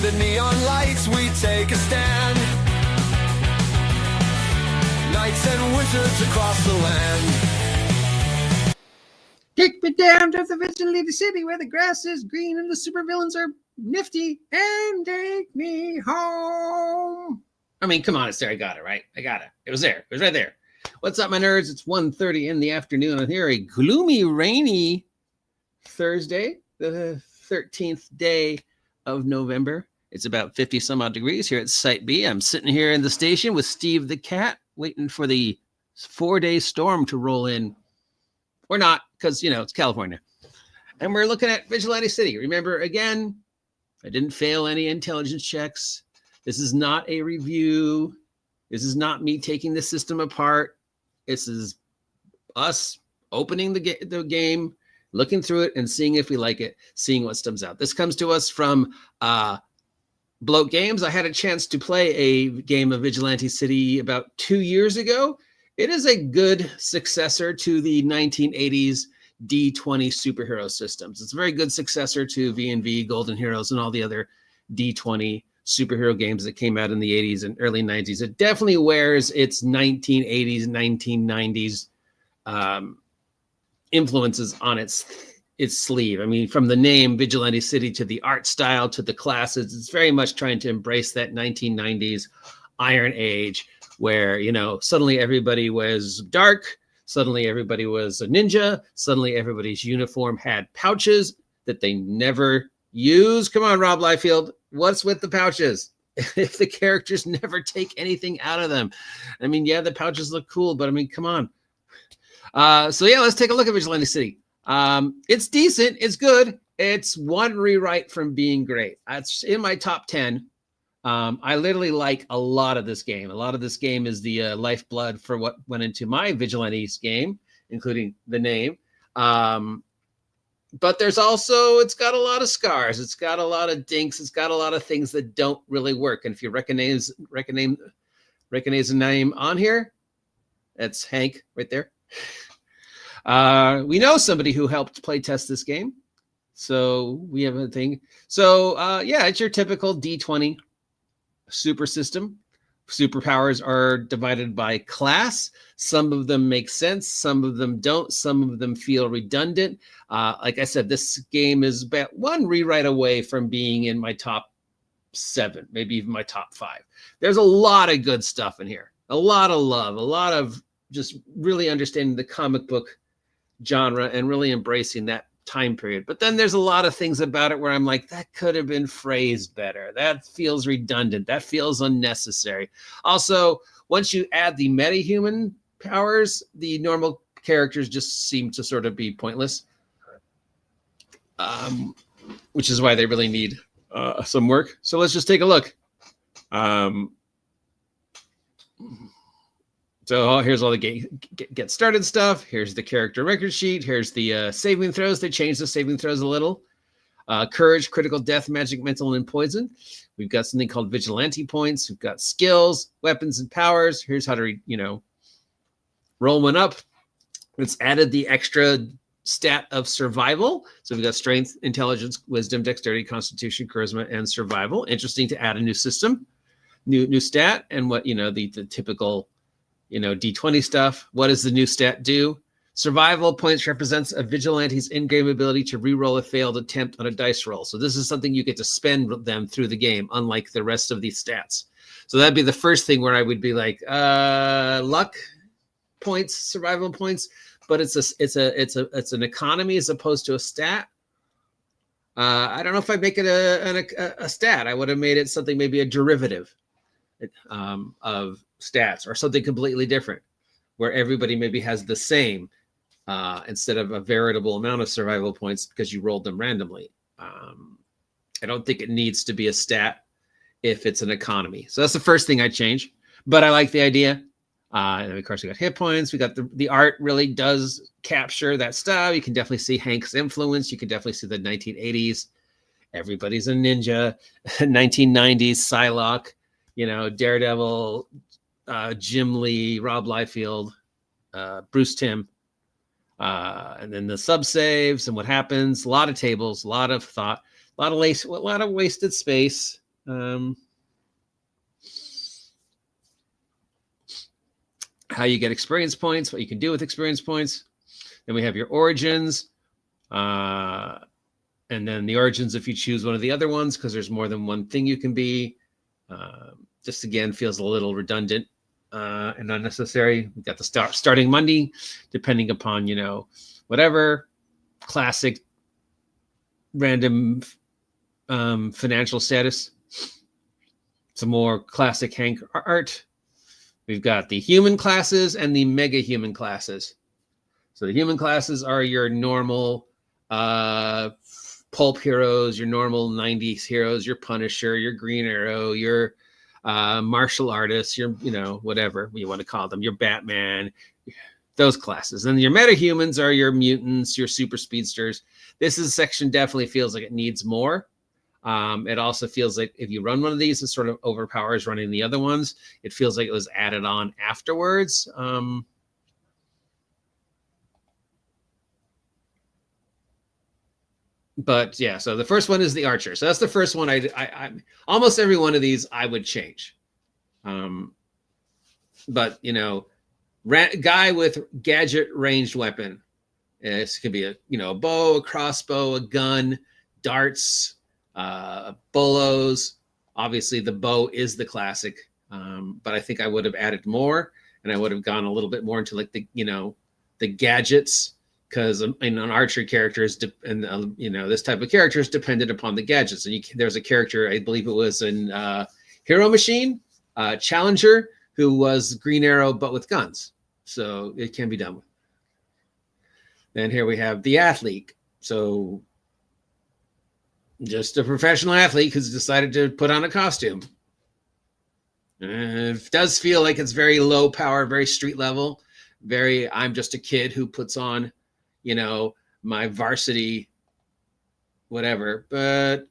Under neon lights, we take a stand. Knights and wizards across the land. Take me down to the Vigilante City where the grass is green and the supervillains are nifty, and take me home. I mean, come on, it's there. I got it, right? I got it. It was there. It was right there. What's up, my nerds? It's 1:30 in the afternoon. And here, a gloomy, rainy Thursday, the 13th day of November. It's about 50 some odd degrees here at Site B. I'm sitting here in the station with Steve the cat, waiting for the 4-day storm to roll in. Or not, because, it's California. And we're looking at Vigilante City. Remember, again, I didn't fail any intelligence checks. This is not a review. This is not me taking the system apart. This is us opening the game, looking through it, and seeing if we like it, seeing what comes out. This comes to us from Bloat Games. I had a chance to play a game of Vigilante City about 2 years ago. It is a good successor to the 1980s D20 superhero systems. It's a very good successor to V&V, Golden Heroes, and all the other D20 superhero games that came out in the 80s and early 90s. It definitely wears its 1980s, 1990s influences on its sleeve. I mean, from the name Vigilante City to the art style to the classes, it's very much trying to embrace that 1990s Iron Age where, suddenly everybody was dark, suddenly everybody was a ninja, suddenly everybody's uniform had pouches that they never use. Come on, Rob Liefeld, what's with the pouches? If the characters never take anything out of them. I mean, yeah, the pouches look cool, but I mean, come on. So yeah, let's take a look at Vigilante City. It's decent. It's good. It's one rewrite from being great. It's in my top 10. I literally like a lot of this game. A lot of this game is the lifeblood for what went into my Vigilantes game, including the name. But there's also, it's got a lot of scars. It's got a lot of dinks. It's got a lot of things that don't really work. And if you recognize the name on here, that's Hank right there. We know somebody who helped play test this game. So we have a thing. So yeah, it's your typical D20 super system. Superpowers are divided by class. Some of them make sense. Some of them don't. Some of them feel redundant. Like I said, this game is about one rewrite away from being in my top 7, maybe even my top 5. There's a lot of good stuff in here. A lot of love, a lot of just really understanding the comic book genre and really embracing that time period. But then there's a lot of things about it where I'm like, that could have been phrased better. That feels redundant. That feels unnecessary. Also, once you add the metahuman powers, the normal characters just seem to sort of be pointless, which is why they really need some work. So let's just take a look. So here's all the get started stuff. Here's the character record sheet. Here's the saving throws. They changed the saving throws a little. Courage, critical, death, magic, mental, and poison. We've got something called vigilante points. We've got skills, weapons, and powers. Here's how to, roll one up. It's added the extra stat of survival. So we've got strength, intelligence, wisdom, dexterity, constitution, charisma, and survival. Interesting to add a new system, new stat, and what, the typical D20 stuff. What does the new stat do? Survival points represents a vigilante's in-game ability to re-roll a failed attempt on a dice roll. So this is something you get to spend them through the game, unlike the rest of these stats. So that'd be the first thing where I would be like, luck points, survival points, but it's an economy as opposed to a stat. I don't know if I'd make it a stat. I would have made it something, maybe a derivative of stats or something completely different where everybody maybe has the same instead of a veritable amount of survival points because you rolled them randomly. I don't think it needs to be a stat if it's an economy. So that's the first thing I change, but I like the idea. And of course we got hit points. We got the art really does capture that style. You can definitely see Hank's influence. You can definitely see the 1980s. Everybody's a ninja, 1990s Psylocke, Daredevil, Jim Lee, Rob Liefeld, Bruce Timm, and then the sub saves and what happens. A lot of tables, a lot of thought, a lot of wasted space. How you get experience points, what you can do with experience points. Then we have your origins. And then the origins if you choose one of the other ones, because there's more than one thing you can be. Just again feels a little redundant and unnecessary. We've got the starting money, depending upon, whatever, classic, random financial status. Some more classic Hank art. We've got the human classes and the mega human classes. So the human classes are your normal pulp heroes, your normal 90s heroes, your Punisher, your Green Arrow, your martial artists, your, whatever you want to call them, your Batman, those classes. And your metahumans are your mutants, your super speedsters. This section definitely feels like it needs more. It also feels like if you run one of these, it sort of overpowers running the other ones. It feels like it was added on afterwards. But yeah, so the first one is the Archer. So that's the first one. I almost every one of these I would change. But guy with gadget ranged weapon. This could be a bow, a crossbow, a gun, darts, bolos. Obviously, the bow is the classic. But I think I would have added more, and I would have gone a little bit more into like the gadgets. Because an archer character is, this type of character is dependent upon the gadgets. And there's a character, I believe it was in Hero Machine, Challenger, who was Green Arrow but with guns. So it can be done with. Then here we have the athlete. So just a professional athlete who's decided to put on a costume. It does feel like it's very low power, very street level. I'm just a kid who puts on my varsity whatever, but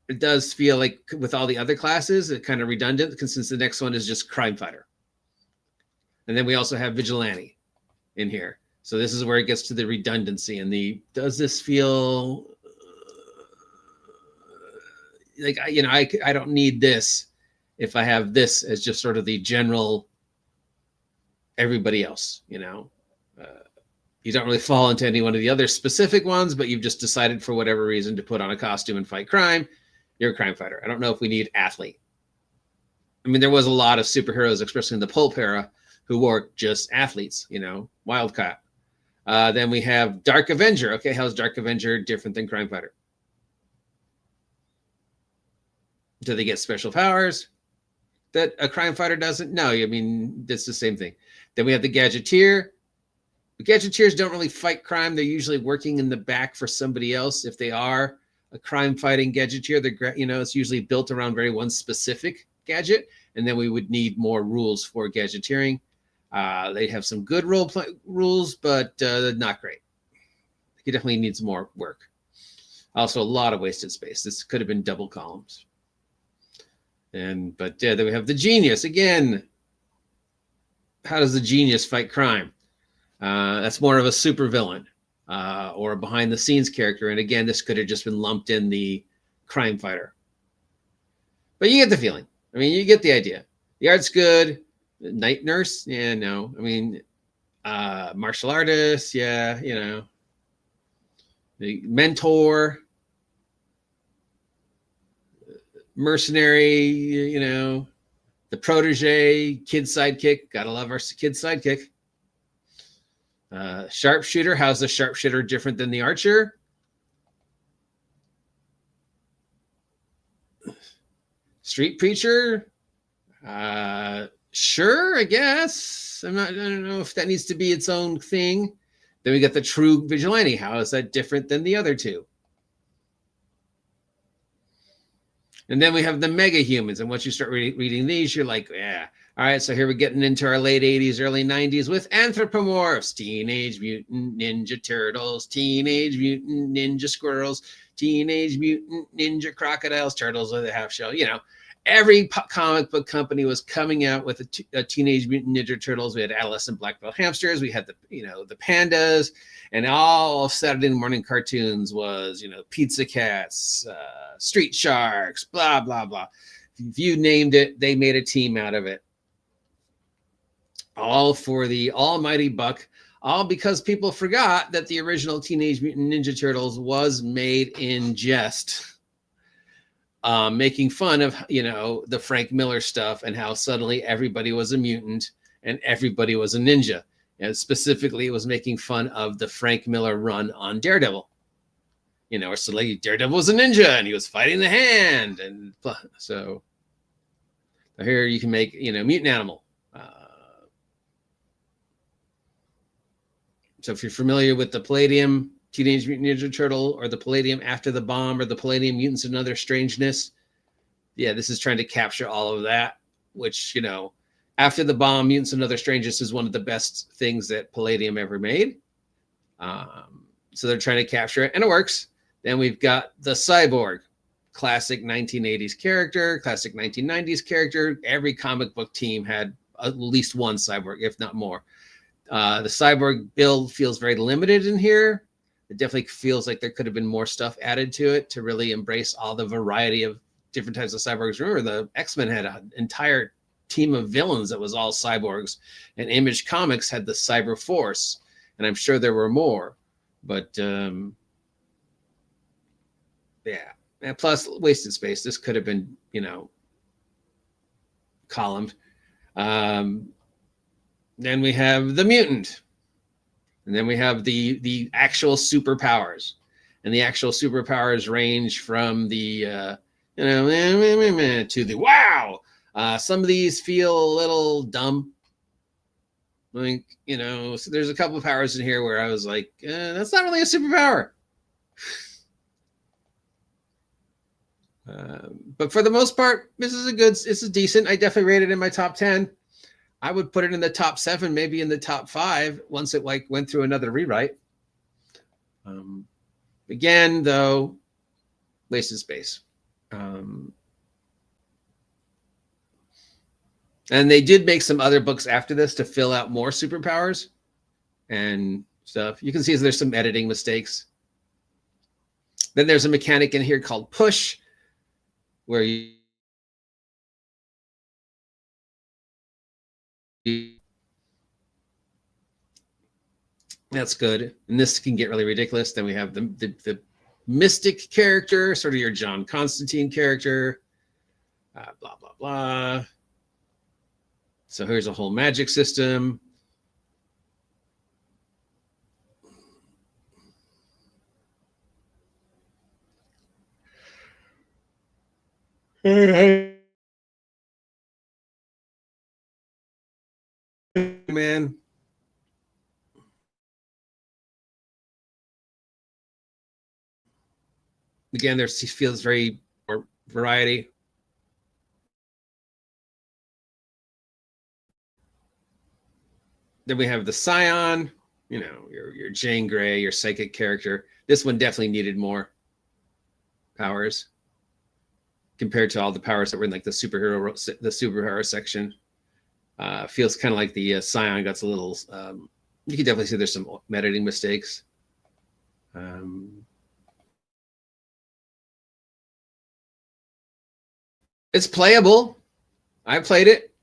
it does feel like with all the other classes, it's kind of redundant since the next one is just crime fighter. And then we also have vigilante in here. So this is where it gets to the redundancy and does this feel like, I don't need this if I have this as just sort of the general everybody else, you don't really fall into any one of the other specific ones, but you've just decided for whatever reason to put on a costume and fight crime. You're a crime fighter. I don't know if we need athlete. I mean, there was a lot of superheroes, especially in the pulp era, who wore just athletes, Wildcat. Then we have Dark Avenger. Okay, how's Dark Avenger different than crime fighter? Do they get special powers that a crime fighter doesn't? No, I mean, it's the same thing. Then we have the Gadgeteer. The Gadgeteers don't really fight crime. They're usually working in the back for somebody else. If they are a crime-fighting Gadgeteer, it's usually built around one specific gadget, and then we would need more rules for Gadgeteering. They have some good rules, but not great. He definitely needs more work. Also, a lot of wasted space. This could have been double columns. Then we have the Genius. Again, how does the Genius fight crime? That's more of a supervillain or a behind-the-scenes character. And again, this could have just been lumped in the crime fighter. But you get the feeling. I mean, you get the idea. The art's good. Night nurse? Yeah, no. I mean, martial artist? Yeah, The mentor? Mercenary? The protege? Kid sidekick? Gotta love our kid sidekick. Sharpshooter. How's the sharpshooter different than the archer? Street preacher. Sure, I guess. I don't know if that needs to be its own thing. Then we got the true vigilante. How is that different than the other two? And then we have the mega humans. And once you start reading these, you're like, yeah. All right, so here we're getting into our late 80s, early 90s with anthropomorphs, Teenage Mutant Ninja Turtles, Teenage Mutant Ninja Squirrels, Teenage Mutant Ninja Crocodiles, Turtles with a half shell, every comic book company was coming out with a Teenage Mutant Ninja Turtles. We had adolescent black belt hamsters. We had the pandas, and all of Saturday morning cartoons was, Pizza Cats, Street Sharks, blah, blah, blah. If you named it, they made a team out of it. All for the almighty buck, all because people forgot that the original Teenage Mutant Ninja Turtles was made in jest. Making fun of, the Frank Miller stuff and how suddenly everybody was a mutant and everybody was a ninja. And specifically, it was making fun of the Frank Miller run on Daredevil. Or suddenly Daredevil was a ninja and he was fighting the Hand. And so here you can make, mutant animal. So if you're familiar with the Palladium Teenage Mutant Ninja Turtle, or the Palladium After the Bomb, or the Palladium Mutants and Other Strangeness, yeah, this is trying to capture all of that, which, After the Bomb, Mutants and Other Strangeness is one of the best things that Palladium ever made. So they're trying to capture it, and it works. Then we've got the Cyborg, classic 1980s character, classic 1990s character. Every comic book team had at least one Cyborg, if not more. The Cyborg build feels very limited in here. It definitely feels like there could have been more stuff added to it to really embrace all the variety of different types of cyborgs. Remember, the X-Men had an entire team of villains that was all cyborgs, and Image Comics had the Cyber Force, and I'm sure there were more. But yeah, and plus wasted space. This could have been, columned. Then we have the Mutant. And then we have the actual superpowers. And the actual superpowers range from the, to the wow. Some of these feel a little dumb. Like, so there's a couple of powers in here where I was like, that's not really a superpower. But for the most part, this is decent. I definitely rated it in my top 10. I would put it in the top 7, maybe in the top 5 once it went through another rewrite. Again, though, wasted space. And they did make some other books after this to fill out more superpowers and stuff. You can see there's some editing mistakes. Then there's a mechanic in here called push, where that's good, and this can get really ridiculous. Then we have the mystic character, sort of your John Constantine character, blah blah blah. So here's a whole magic system. Man, again, there feels very more variety. Then we have the Scion, your Jane Grey, your psychic character. This one definitely needed more powers compared to all the powers that were in like the superhero section. Feels kind of like the Scion got a little. You can definitely see there's some editing mistakes. It's playable. I played it.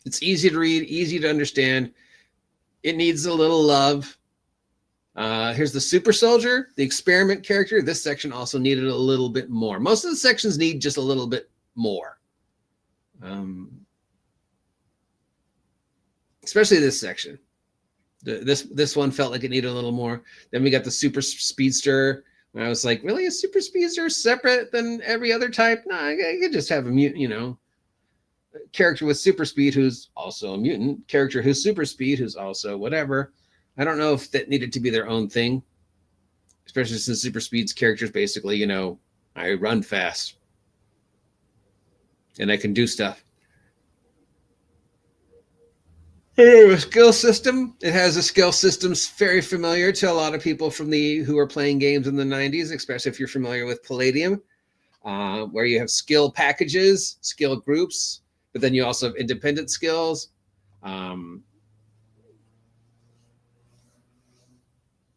It's easy to read, easy to understand. It needs a little love. Here's the Super Soldier, the experiment character. This section also needed a little bit more. Most of the sections need just a little bit more. Especially this section. This one felt like it needed a little more. Then we got the Super Speedster. And I was like, really, a Super Speedster separate than every other type? No, I could just have a mutant, character with super speed who's also a mutant, character who's super speed who's also whatever. I don't know if that needed to be their own thing, especially since super speed's characters basically, I run fast and I can do stuff. A skill system. It has a skill system very familiar to a lot of people from who are playing games in the 90s, especially if you're familiar with Palladium. where you have skill packages, skill groups, but then you also have independent skills.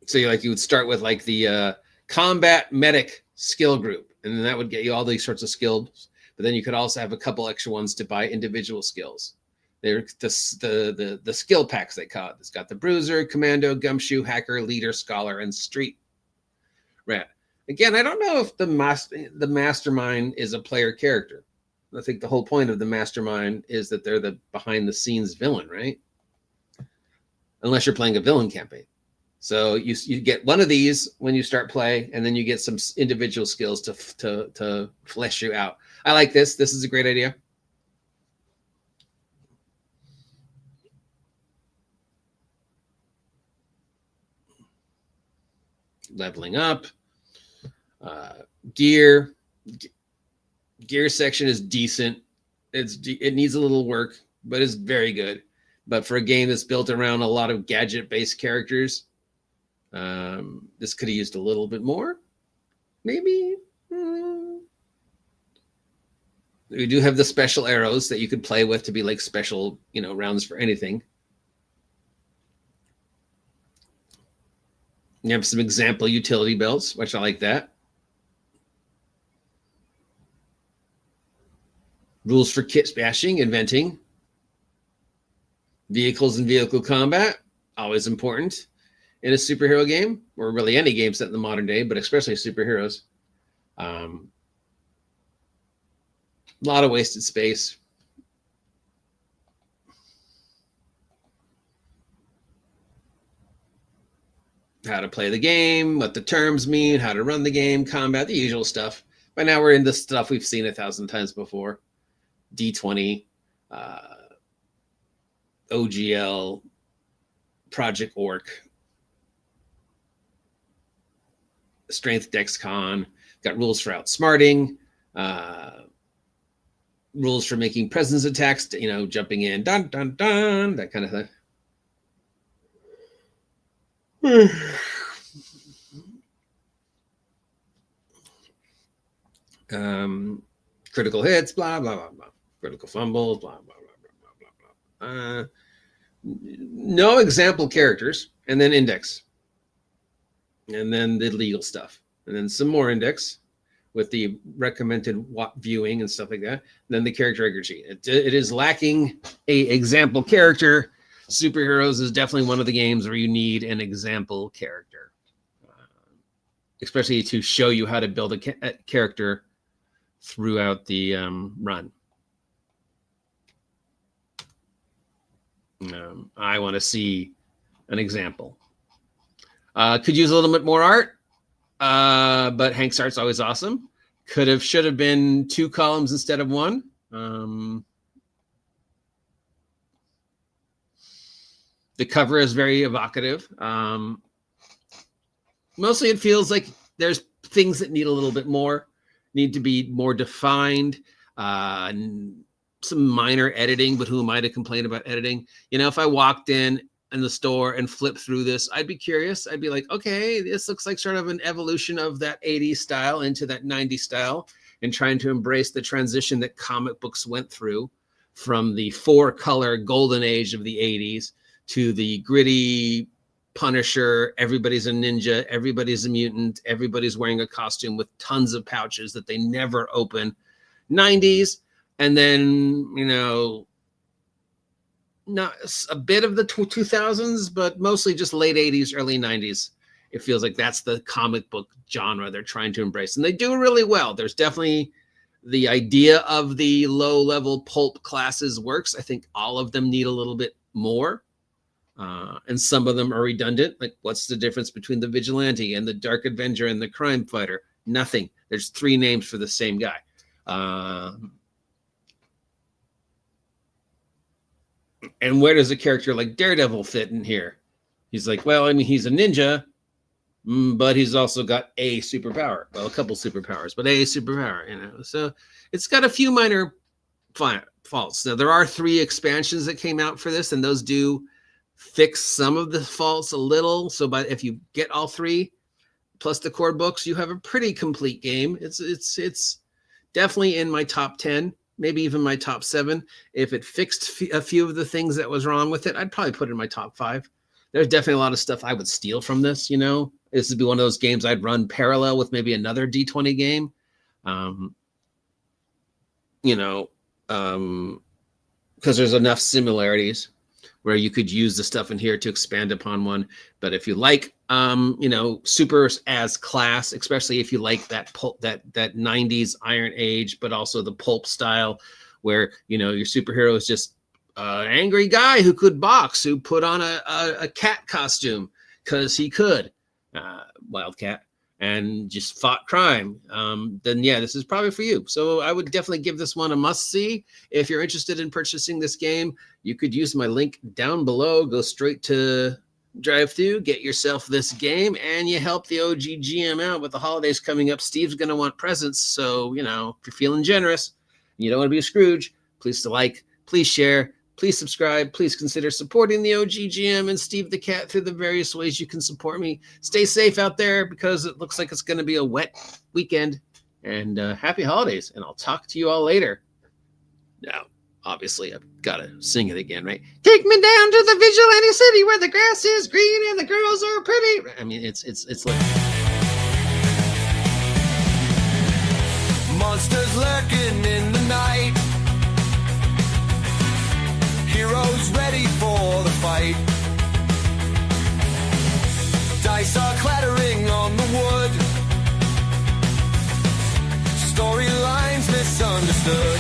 So you would start with like the combat medic skill group, and then that would get you all these sorts of skills. But then you could also have a couple extra ones to buy individual skills. They're the skill packs, they call it. It's got the bruiser, commando, gumshoe, hacker, leader, scholar, and street rat. Again, I don't know if the mastermind is a player character. I think the whole point of the mastermind is that they're the behind the scenes villain, right? Unless you're playing a villain campaign. So you get one of these when you start play, and then you get some individual skills to flesh you out. I like this. This is a great idea. Leveling up. Gear section is decent. It needs a little work, but it's very good. But for a game that's built around a lot of gadget-based characters, this could have used a little bit more, maybe. We do have the special arrows that you could play with to be like special, rounds for anything. You have some example utility belts, which I like that. Rules for kit bashing, inventing. Vehicles and vehicle combat, always important in a superhero game, or really any game set in the modern day, but especially superheroes. A lot of wasted space. How to play the game, what the terms mean, how to run the game, combat, the usual stuff. By now we're in the stuff we've seen 1,000 times before. D20, OGL, Project Orc, Strength Dex Con, got rules for outsmarting, rules for making presence attacks, jumping in, dun, dun, dun, that kind of thing. Critical hits, blah, blah, blah, blah. Critical fumbles, blah, blah, blah, blah, blah, blah. No example characters, and then index. And then the legal stuff. And then some more index with the recommended viewing and stuff like that. And then the character record sheet. It is lacking a example character. Superheroes is definitely one of the games where you need an example character, especially to show you how to build a character throughout the run. I want to see an example. Could use a little bit more art, but Hank's art's always awesome. Should have been 2 columns instead of 1. The cover is very evocative. Mostly it feels like there's things that need a little bit more, need to be more defined. Some minor editing, but who am I to complain about editing? If I walked in the store and flipped through this, I'd be curious. I'd be like, okay, this looks like sort of an evolution of that 80s style into that 90s style, and trying to embrace the transition that comic books went through from the 4-color golden age of the 80s to the gritty Punisher. Everybody's a ninja, everybody's a mutant, everybody's wearing a costume with tons of pouches that they never open. 90s, and then not a bit of the 2000s, but mostly just late 80s, early 90s. It feels like that's the comic book genre they're trying to embrace, and they do really well. There's definitely the idea of the low-level pulp classes works. I think all of them need a little bit more. And some of them are redundant. Like, what's the difference between the vigilante and the dark avenger and the crime fighter? Nothing. There's 3 names for the same guy. And where does a character like Daredevil fit in here? He's like, well, I mean, he's a ninja, but he's also got a superpower. Well, a couple superpowers, but a superpower, So it's got a few minor faults. Now, there are 3 expansions that came out for this, and those do fix some of the faults a little. So if you get all 3 plus the core books, you have a pretty complete game. It's definitely in my top 10, maybe even my top 7. If it fixed a few of the things that was wrong with it, I'd probably put it in my top 5. There's definitely a lot of stuff I would steal from this, you know. This would be one of those games I'd run parallel with maybe another D20 game. Because there's enough similarities where you could use the stuff in here to expand upon one. But if you like, supers as class, especially if you like that that 90s Iron Age, but also the pulp style, where your superhero is just an angry guy who could box, who put on a cat costume because he could, Wildcat, and just fought crime, then yeah, this is probably for you. So I would definitely give this one a must-see. If you're interested in purchasing this game, you could use my link down below, go straight to drive-thru, get yourself this game, and you help the OGGM out with the holidays coming up. Steve's going to want presents, so, if you're feeling generous, and you don't want to be a Scrooge, please like, please share, please subscribe. Please consider supporting the OGGM and Steve the Cat through the various ways you can support me. Stay safe out there because it looks like it's going to be a wet weekend. And happy holidays. And I'll talk to you all later. Now, obviously, I've got to sing it again, right? Take me down to the Vigilante City where the grass is green and the girls are pretty. I mean, it's like... Monsters lurking in the night. Heroes ready for the fight. Dice are clattering on the wood. Storylines misunderstood.